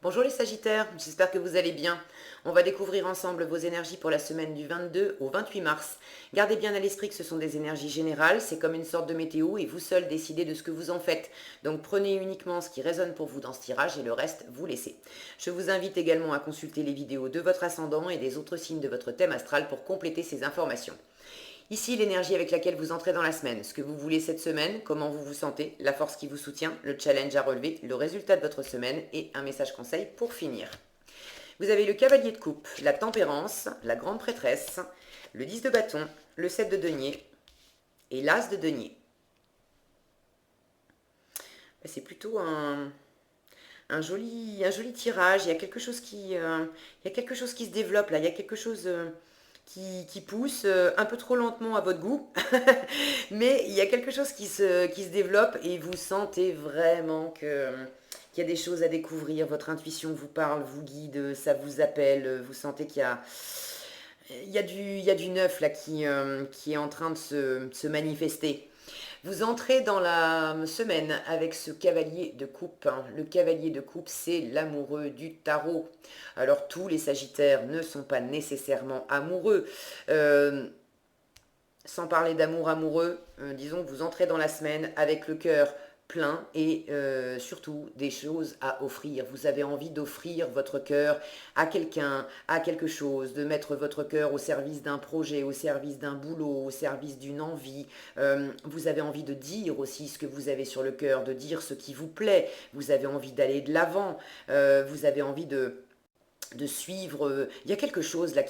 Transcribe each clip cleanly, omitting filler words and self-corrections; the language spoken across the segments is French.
Bonjour les Sagittaires, j'espère que vous allez bien. On va découvrir ensemble vos énergies pour la semaine du 22 au 28 mars. Gardez bien à l'esprit que ce sont des énergies générales, c'est comme une sorte de météo et vous seul décidez de ce que vous en faites. Donc prenez uniquement ce qui résonne pour vous dans ce tirage et le reste, vous laissez. Je vous invite également à consulter les vidéos de votre ascendant et des autres signes de votre thème astral pour compléter ces informations. Ici, l'énergie avec laquelle vous entrez dans la semaine, ce que vous voulez cette semaine, comment vous vous sentez, la force qui vous soutient, le challenge à relever, le résultat de votre semaine et un message conseil pour finir. Vous avez le cavalier de coupe, la tempérance, la grande prêtresse, le 10 de bâton, le 7 de denier et l'as de denier. C'est plutôt un joli tirage. Il y a quelque chose qui se développe là, il y a quelque chose qui pousse un peu trop lentement à votre goût, mais il y a quelque chose qui se développe et vous sentez vraiment qu'il y a des choses à découvrir, votre intuition vous parle, vous guide, ça vous appelle, vous sentez qu'il y a du neuf là qui est en train de se manifester. Vous entrez dans la semaine avec ce cavalier de coupe, hein. Le cavalier de coupe, c'est l'amoureux du tarot. Alors tous les sagittaires ne sont pas nécessairement amoureux. Sans parler d'amour amoureux, disons que vous entrez dans la semaine avec le cœur plein et surtout des choses à offrir. Vous avez envie d'offrir votre cœur à quelqu'un, à quelque chose, de mettre votre cœur au service d'un projet, au service d'un boulot, au service d'une envie. Vous avez envie de dire aussi ce que vous avez sur le cœur, de dire ce qui vous plaît. Vous avez envie d'aller de l'avant. Vous avez envie de suivre. Il y a quelque chose là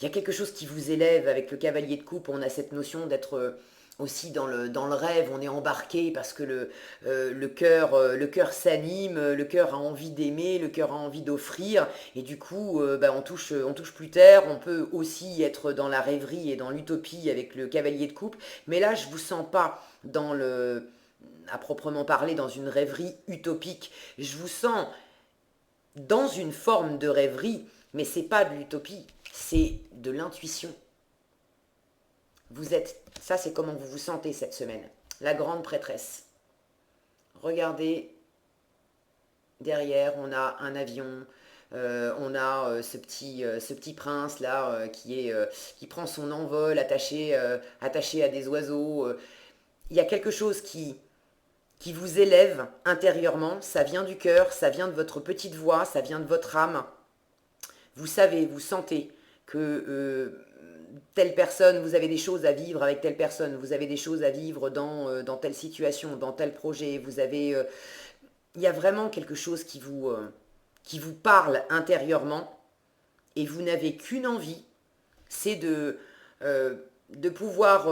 il y a quelque chose qui vous élève avec le cavalier de coupe. On a cette notion d'être aussi dans le rêve, on est embarqué parce que le cœur s'anime, le cœur a envie d'aimer, le cœur a envie d'offrir, et du coup, on touche plus terre. On peut aussi être dans la rêverie et dans l'utopie avec le cavalier de coupe, mais là, je vous sens pas à proprement parler, dans une rêverie utopique. Je vous sens dans une forme de rêverie, mais c'est pas de l'utopie, c'est de l'intuition. Ça c'est comment vous vous sentez cette semaine. La grande prêtresse. Regardez, derrière, on a un avion, on a ce petit prince là qui prend son envol attaché à des oiseaux. Il y a quelque chose qui vous élève intérieurement, ça vient du cœur, ça vient de votre petite voix, ça vient de votre âme. Vous savez, vous sentez que telle personne, vous avez des choses à vivre avec telle personne, vous avez des choses à vivre dans telle situation, dans tel projet, il y a vraiment quelque chose qui vous parle intérieurement et vous n'avez qu'une envie, c'est de pouvoir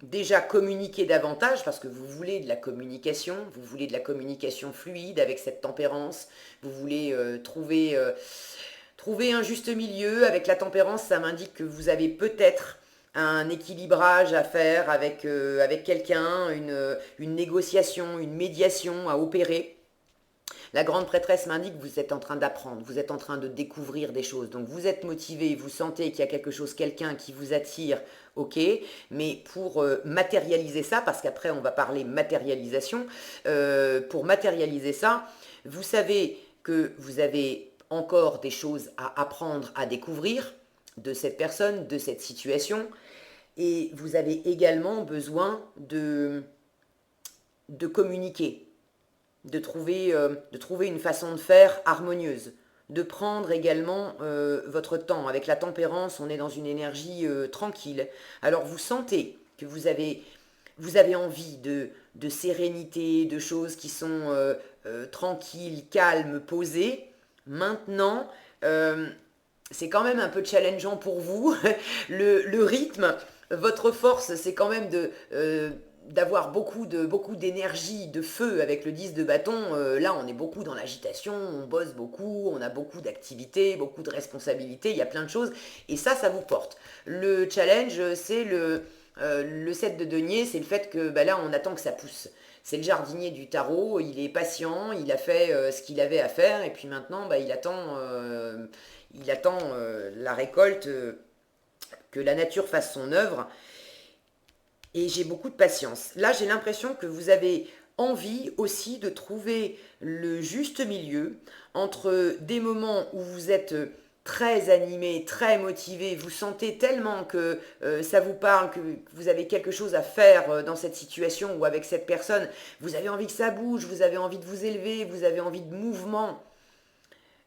déjà communiquer davantage parce que vous voulez de la communication, vous voulez de la communication fluide avec cette tempérance, vous voulez trouver un juste milieu. Avec la tempérance, ça m'indique que vous avez peut-être un équilibrage à faire avec quelqu'un, une négociation, une médiation à opérer. La grande prêtresse m'indique que vous êtes en train d'apprendre, vous êtes en train de découvrir des choses. Donc vous êtes motivé, vous sentez qu'il y a quelque chose, quelqu'un qui vous attire, ok. Mais pour matérialiser ça, parce qu'après on va parler matérialisation, pour matérialiser ça, vous savez que vous avez encore des choses à apprendre, à découvrir de cette personne, de cette situation. Et vous avez également besoin de communiquer, de trouver une façon de faire harmonieuse, de prendre également votre temps. Avec la tempérance, on est dans une énergie tranquille. Alors vous sentez que vous avez envie de sérénité, de choses qui sont tranquilles, calmes, posées. Maintenant, c'est quand même un peu challengeant pour vous. Le rythme, votre force, c'est quand même d'avoir beaucoup d'énergie, de feu avec le 10 de bâton. Là, on est beaucoup dans l'agitation, on bosse beaucoup, on a beaucoup d'activités, beaucoup de responsabilités, il y a plein de choses. Et ça vous porte. Le challenge, c'est le 7 de denier, c'est le fait que là, on attend que ça pousse. C'est le jardinier du tarot, il est patient, il a fait ce qu'il avait à faire, et puis maintenant, il attend la récolte, que la nature fasse son œuvre. Et j'ai beaucoup de patience. Là, j'ai l'impression que vous avez envie aussi de trouver le juste milieu entre des moments où vous êtes très animé, très motivé, vous sentez tellement que ça vous parle, que vous avez quelque chose à faire dans cette situation ou avec cette personne, vous avez envie que ça bouge, vous avez envie de vous élever, vous avez envie de mouvement.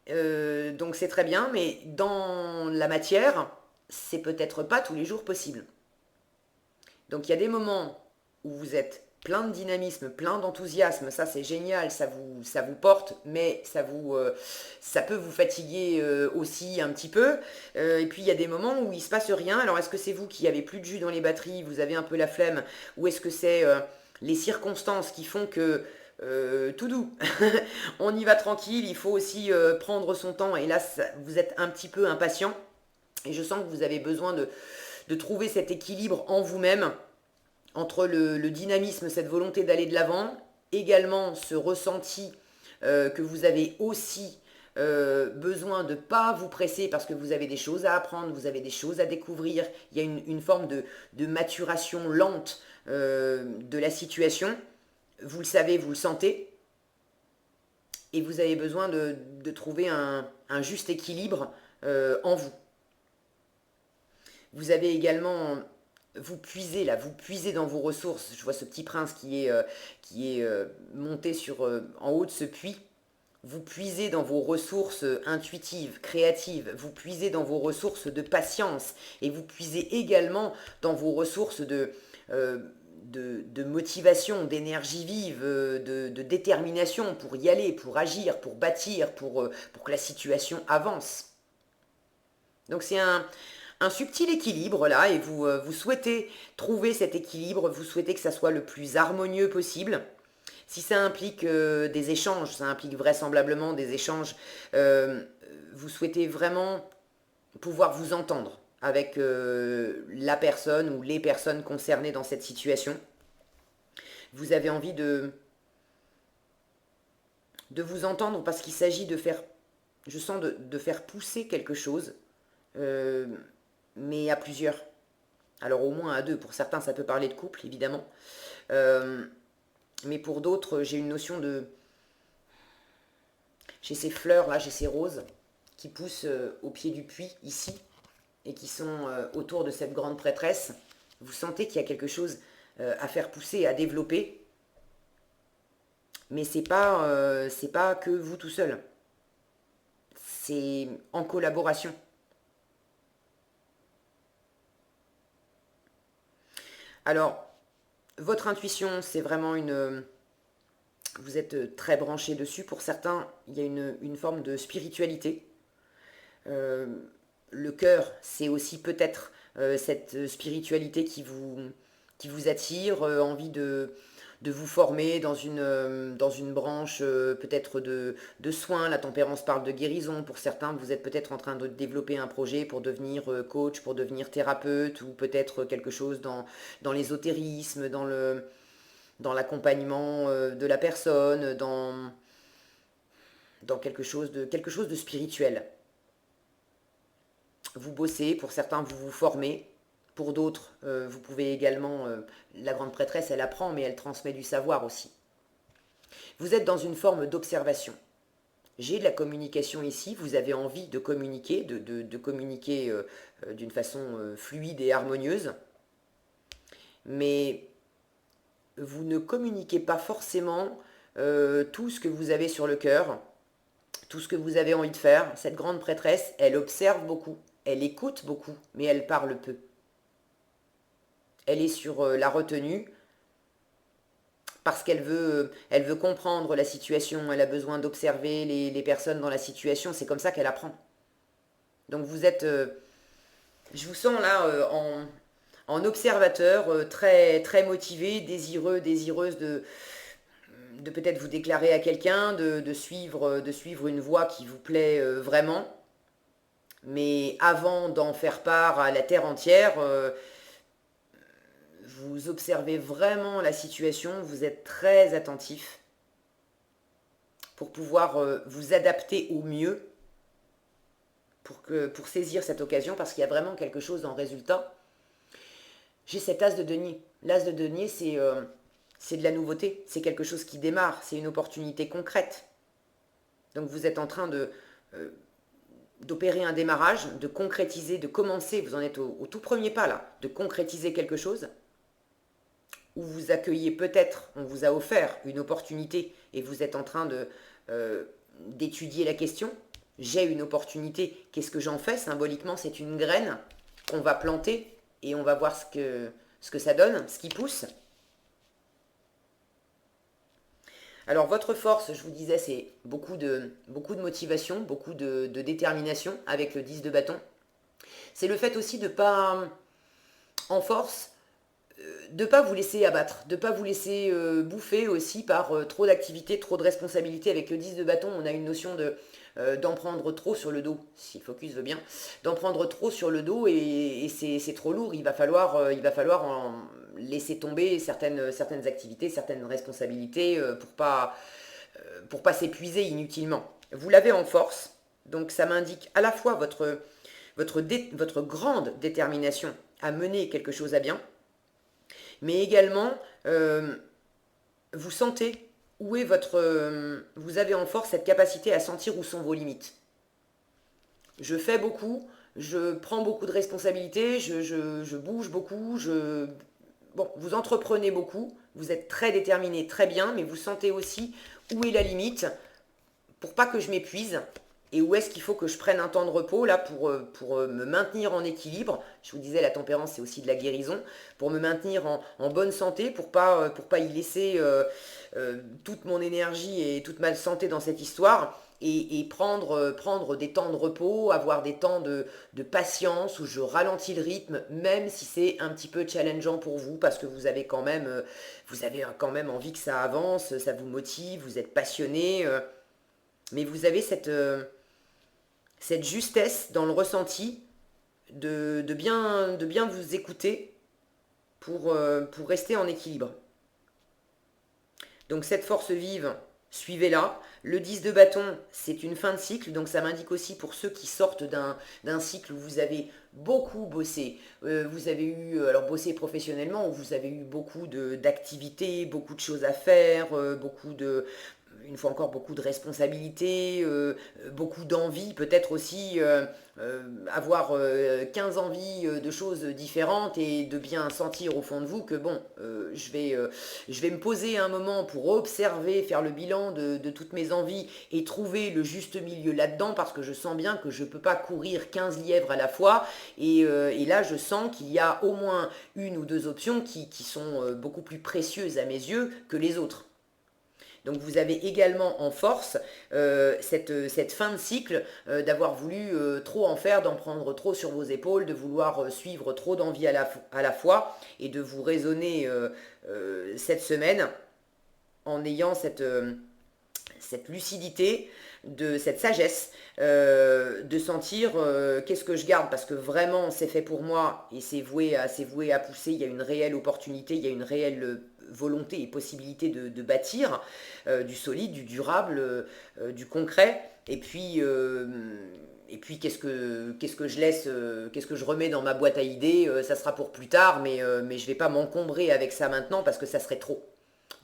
Donc c'est très bien, mais dans la matière, c'est peut-être pas tous les jours possible. Donc il y a des moments où vous êtes plein de dynamisme, plein d'enthousiasme, ça c'est génial, ça vous porte, mais ça peut vous fatiguer aussi un petit peu. Et puis il y a des moments où il se passe rien. Alors est-ce que c'est vous qui avez plus de jus dans les batteries, vous avez un peu la flemme, ou est-ce que c'est les circonstances qui font que tout doux, on y va tranquille, il faut aussi prendre son temps, et là vous êtes un petit peu impatient, et je sens que vous avez besoin de trouver cet équilibre en vous-même entre le dynamisme, cette volonté d'aller de l'avant, également ce ressenti que vous avez aussi besoin de ne pas vous presser parce que vous avez des choses à apprendre, vous avez des choses à découvrir, il y a une forme de maturation lente de la situation, vous le savez, vous le sentez, et vous avez besoin de trouver un juste équilibre en vous. Vous avez également, vous puisez là, vous puisez dans vos ressources. Je vois ce petit prince qui est monté en haut de ce puits. Vous puisez dans vos ressources intuitives, créatives, vous puisez dans vos ressources de patience, et vous puisez également dans vos ressources euh, de motivation, d'énergie vive, de détermination pour y aller, pour agir, pour bâtir, pour que la situation avance. Donc c'est un subtil équilibre là, et vous souhaitez trouver cet équilibre, vous souhaitez que ça soit le plus harmonieux possible. Si ça implique des échanges, ça implique vraisemblablement des échanges, vous souhaitez vraiment pouvoir vous entendre avec la personne ou les personnes concernées dans cette situation. Vous avez envie de vous entendre parce qu'il s'agit de faire, je sens de faire pousser quelque chose, euh, mais à plusieurs. Alors au moins à deux, pour certains ça peut parler de couple évidemment, Euh, mais pour d'autres j'ai une notion de... J'ai ces fleurs là, j'ai ces roses qui poussent au pied du puits ici et qui sont autour de cette grande prêtresse. Vous sentez qu'il y a quelque chose à faire pousser, à développer, mais c'est pas que vous tout seul, c'est en collaboration. Alors, votre intuition, c'est vraiment une... Vous êtes très branché dessus. Pour certains, il y a une forme de spiritualité. Euh, le cœur, c'est aussi peut-être cette spiritualité qui vous attire, envie de vous former dans une branche peut-être de soins. La tempérance parle de guérison. Pour certains, vous êtes peut-être en train de développer un projet pour devenir coach, pour devenir thérapeute, ou peut-être quelque chose dans l'ésotérisme, dans l'accompagnement de la personne, dans quelque chose de spirituel. Vous bossez, pour certains vous vous formez, pour d'autres vous pouvez également, la grande prêtresse elle apprend mais elle transmet du savoir aussi. Vous êtes dans une forme d'observation. J'ai de la communication ici, vous avez envie de communiquer, de communiquer d'une façon fluide et harmonieuse, mais vous ne communiquez pas forcément tout ce que vous avez sur le cœur, tout ce que vous avez envie de faire. Cette grande prêtresse, elle observe beaucoup, elle écoute beaucoup, mais elle parle peu. Elle est sur la retenue parce elle veut comprendre la situation, elle a besoin d'observer les personnes dans la situation, c'est comme ça qu'elle apprend. Donc vous êtes, je vous sens là en observateur, très, très motivé, désireux, désireuse de peut-être vous déclarer à quelqu'un, de suivre une voie qui vous plaît vraiment. Mais avant d'en faire part à la terre entière, vous observez vraiment la situation, vous êtes très attentif pour pouvoir vous adapter au mieux pour saisir cette occasion, parce qu'il y a vraiment quelque chose en résultat. J'ai cet as de denier. L'as de denier, c'est de la nouveauté, c'est quelque chose qui démarre, c'est une opportunité concrète. Donc vous êtes en train d'opérer un démarrage, de concrétiser, de commencer, vous en êtes au tout premier pas là, de concrétiser quelque chose, où vous accueillez peut-être, on vous a offert une opportunité et vous êtes en train d'étudier la question. J'ai une opportunité, qu'est-ce que j'en fais? Symboliquement, c'est une graine qu'on va planter et on va voir ce que ça donne, ce qui pousse. Alors votre force, je vous disais, c'est beaucoup de motivation, beaucoup de détermination avec le 10 de bâton. C'est le fait aussi de pas, en force, de ne pas vous laisser abattre, de ne pas vous laisser bouffer aussi par trop d'activités, trop de responsabilités. Avec le 10 de bâton, on a une notion d'en prendre trop sur le dos, si le focus veut bien, d'en prendre trop sur le dos et c'est trop lourd. Il va falloir en laisser tomber certaines activités, certaines responsabilités pour pas s'épuiser inutilement. Vous l'avez en force, donc ça m'indique à la fois votre grande détermination à mener quelque chose à bien, mais également vous sentez où est vous avez en force cette capacité à sentir où sont vos limites. Je fais beaucoup, je prends beaucoup de responsabilités, je bouge beaucoup, bon, vous entreprenez beaucoup, vous êtes très déterminé, très bien, mais vous sentez aussi où est la limite pour pas que je m'épuise et où est-ce qu'il faut que je prenne un temps de repos là pour me maintenir en équilibre. Je vous disais, la tempérance, c'est aussi de la guérison. Pour me maintenir en bonne santé, pour pas y laisser toute mon énergie et toute ma santé dans cette histoire. Et prendre des temps de repos, avoir des temps de patience où je ralentis le rythme, même si c'est un petit peu challengeant pour vous, parce que vous avez quand même envie que ça avance, ça vous motive, vous êtes passionné, mais vous avez cette justesse dans le ressenti de bien vous écouter pour rester en équilibre. Donc cette force vive, suivez-la. Le 10 de bâton, c'est une fin de cycle, donc ça m'indique aussi pour ceux qui sortent d'un cycle où vous avez beaucoup bossé. Vous avez eu, alors bossé professionnellement, où vous avez eu beaucoup d'activités, beaucoup de choses à faire, une fois encore, beaucoup de responsabilités, beaucoup d'envie, peut-être aussi avoir 15 envies de choses différentes et de bien sentir au fond de vous que bon, je vais me poser un moment pour observer, faire le bilan de toutes mes envies et trouver le juste milieu là-dedans parce que je sens bien que je ne peux pas courir 15 lièvres à la fois et là je sens qu'il y a au moins une ou deux options qui sont beaucoup plus précieuses à mes yeux que les autres. Donc vous avez également en force cette fin de cycle d'avoir voulu trop en faire, d'en prendre trop sur vos épaules, de vouloir suivre trop d'envie à la fois et de vous raisonner cette semaine en ayant cette lucidité, cette sagesse, de sentir qu'est-ce que je garde parce que vraiment c'est fait pour moi et c'est voué à pousser, il y a une réelle opportunité, il y a une réelle volonté et possibilité de bâtir du solide, du durable, du concret et puis qu'est-ce que je laisse, qu'est-ce que je remets dans ma boîte à idées, ça sera pour plus tard, mais je ne vais pas m'encombrer avec ça maintenant parce que ça serait trop.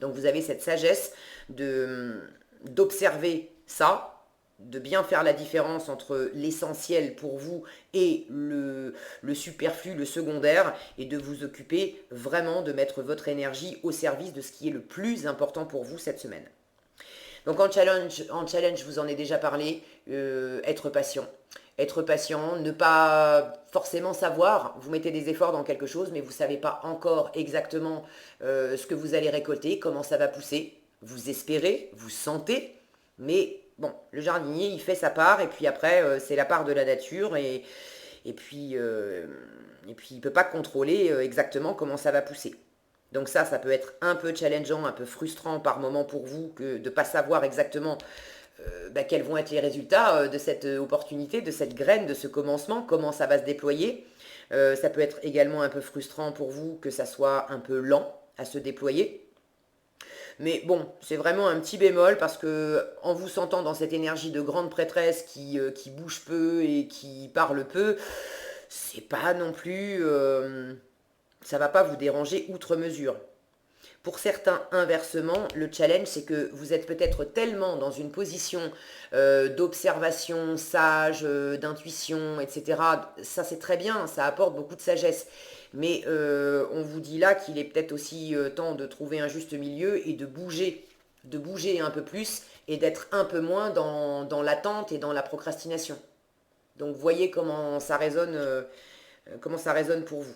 Donc vous avez cette sagesse d'observer ça, de bien faire la différence entre l'essentiel pour vous et le superflu, le secondaire, et de vous occuper vraiment de mettre votre énergie au service de ce qui est le plus important pour vous cette semaine. Donc en challenge, je vous en ai déjà parlé, être patient. Être patient, ne pas forcément savoir, vous mettez des efforts dans quelque chose, mais vous ne savez pas encore exactement ce que vous allez récolter, comment ça va pousser. Vous espérez, vous sentez, mais bon, le jardinier, il fait sa part, et puis après, c'est la part de la nature, et puis il ne peut pas contrôler exactement comment ça va pousser. Donc ça peut être un peu challengeant, un peu frustrant par moment pour vous que de ne pas savoir exactement quels vont être les résultats de cette opportunité, de cette graine, de ce commencement, comment ça va se déployer. Ça peut être également un peu frustrant pour vous que ça soit un peu lent à se déployer. Mais bon, c'est vraiment un petit bémol parce que en vous sentant dans cette énergie de grande prêtresse qui bouge peu et qui parle peu, c'est pas non plus... ça va pas vous déranger outre mesure. Pour certains, inversement, le challenge, c'est que vous êtes peut-être tellement dans une position d'observation sage, d'intuition, etc. Ça, c'est très bien, ça apporte beaucoup de sagesse. Mais on vous dit là qu'il est peut-être aussi temps de trouver un juste milieu et de bouger un peu plus et d'être un peu moins dans l'attente et dans la procrastination. Donc voyez comment ça résonne pour vous.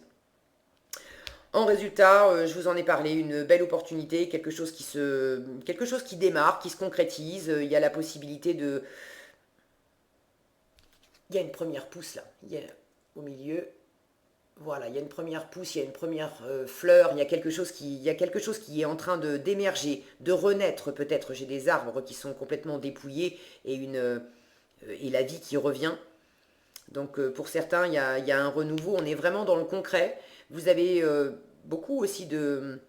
En résultat, je vous en ai parlé, une belle opportunité, quelque chose qui démarre, qui se concrétise. Il y a la possibilité de... Il y a une première pousse là, au milieu. Voilà, il y a une première pousse, il y a une première fleur, il y a quelque chose qui est en train d'émerger, de renaître peut-être. J'ai des arbres qui sont complètement dépouillés et la vie qui revient. Donc pour certains, il y a un renouveau, on est vraiment dans le concret. Vous avez beaucoup aussi de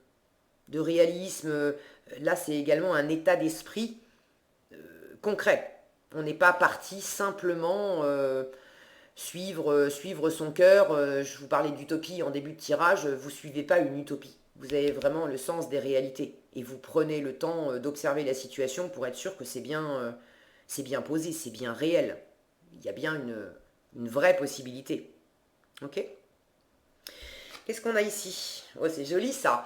réalisme. Là, c'est également un état d'esprit concret. On n'est pas parti simplement suivre son cœur. Je vous parlais d'utopie en début de tirage, vous ne suivez pas une utopie. Vous avez vraiment le sens des réalités. Et vous prenez le temps d'observer la situation pour être sûr que c'est bien posé, c'est bien réel. Il y a bien une vraie possibilité. Ok ? Qu'est-ce qu'on a ici? Oh, c'est joli ça.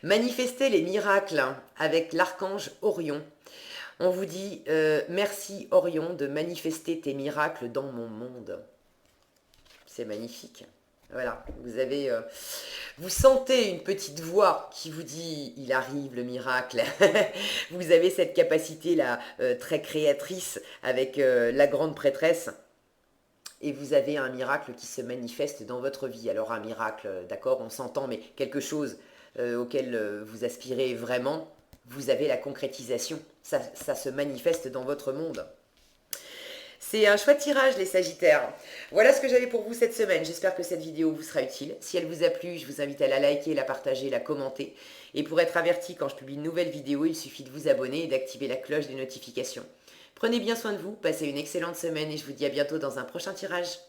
Manifester les miracles avec l'archange Orion. On vous dit merci Orion de manifester tes miracles dans mon monde. C'est magnifique. Voilà, vous sentez une petite voix qui vous dit il arrive le miracle. Vous avez cette capacité là très créatrice avec la grande prêtresse. Et vous avez un miracle qui se manifeste dans votre vie. Alors un miracle, d'accord, on s'entend, mais quelque chose auquel vous aspirez vraiment, vous avez la concrétisation. Ça se manifeste dans votre monde. C'est un chouette tirage, les Sagittaires. Voilà ce que j'avais pour vous cette semaine. J'espère que cette vidéo vous sera utile. Si elle vous a plu, je vous invite à la liker, la partager, la commenter. Et pour être averti quand je publie une nouvelle vidéo, il suffit de vous abonner et d'activer la cloche des notifications. Prenez bien soin de vous, passez une excellente semaine et je vous dis à bientôt dans un prochain tirage.